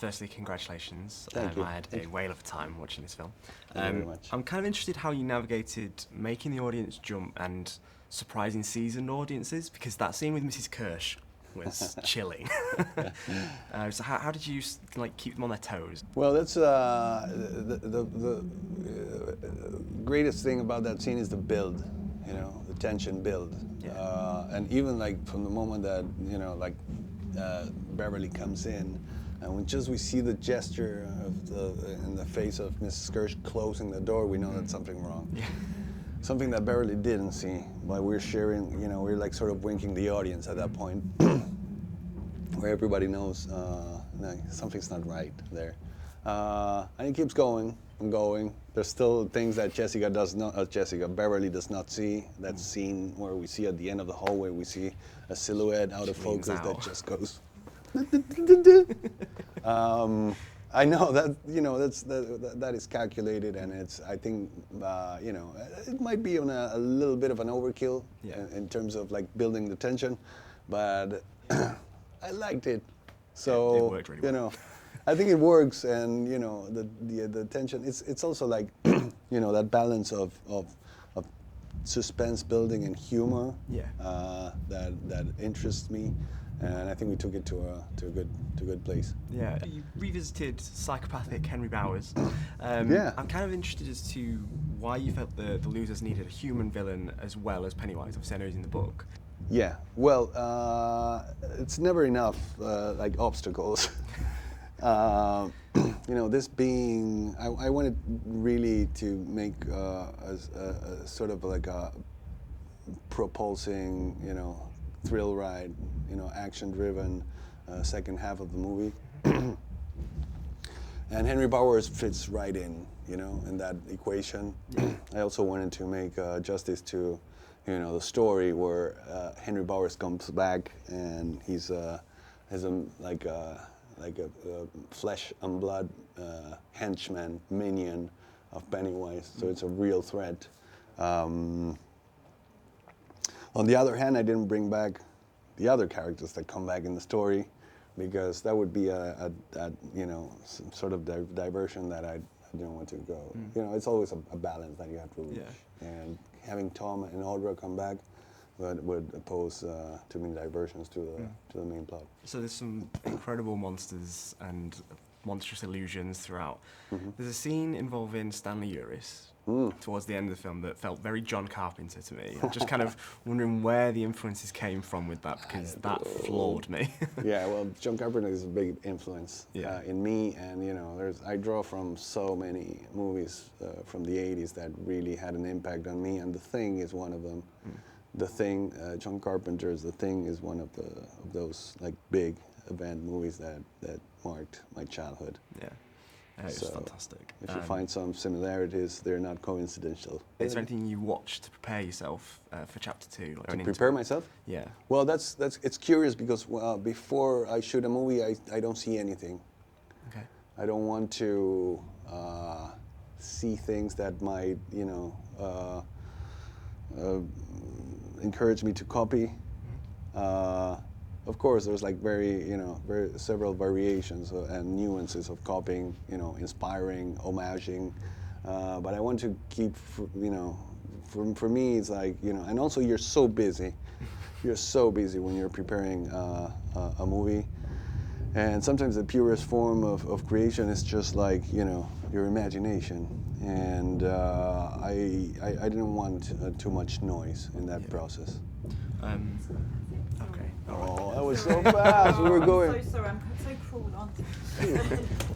firstly, congratulations. Thank you. I had a whale of a time watching this film. Thank you very much. I'm kind of interested how you navigated making the audience jump and surprising seasoned audiences, because that scene with Mrs. Kirsch was chilling. So how did you keep them on their toes? Well, that's the greatest thing about that scene is the build, the tension build. Yeah. And even from the moment that, Beverly comes in, and when we see the gesture in the face of Mrs. Kirsch closing the door, we know that something wrong. Yeah. Something that Beverly didn't see, but we're sharing, we're sort of winking the audience at that point, where everybody knows something's not right there. And it keeps going and going. There's still things that Beverly does not see. That scene where we see at the end of the hallway, we see a silhouette out of focus that just goes. I know that that is calculated, and I think it might be on a little bit of an overkill in terms of building the tension, but I liked it. So it worked really well. I think it works, and the tension. It's also that balance of suspense building and humor that interests me. And I think we took it to a good place. Yeah. You revisited psychopathic Henry Bowers. Yeah. I'm kind of interested as to why you felt the losers needed a human villain as well as Pennywise. Obviously, I know he's in the book. Yeah. Well, it's never enough obstacles. This being, I wanted really to make a sort of a propulsing, thrill ride, action-driven second half of the movie. And Henry Bowers fits right in that equation. I also wanted to make justice to, the story where Henry Bowers comes back and he's has a flesh and blood henchman, minion of Pennywise. So it's a real threat. On the other hand, I didn't bring back the other characters that come back in the story, because that would be some sort of diversion that I didn't want to go. It's always a balance that you have to reach. Yeah. And having Tom and Audra come back would oppose too many diversions to the main plot. So there's some incredible monsters and monstrous illusions throughout. There's a scene involving Stanley towards the end of the film that felt very John Carpenter to me. I'm just kind of wondering where the influences came from with that, because that floored me. Yeah, well, John Carpenter is a big influence in me, and I draw from so many movies from the 80s that really had an impact on me, and The Thing is one of them. The Thing, John Carpenter's The Thing is one of those big event movies that marked my childhood. Yeah. It was fantastic. If you find some similarities, they're not coincidental. Is there anything you watched to prepare yourself for chapter 2? To prepare myself? Yeah. Well, it's curious, because before I shoot a movie, I don't see anything. Okay. I don't want to see things that might, encourage me to copy. Of course, there's very several variations and nuances of copying, inspiring, homaging, but I want to keep, for me, it's and also you're so busy when you're preparing a movie, and sometimes the purest form of creation is just your imagination, and I didn't want too much noise in that process. Okay. Oh, that was so fast. We were going. I'm so sorry. I'm so cruel, aren't I?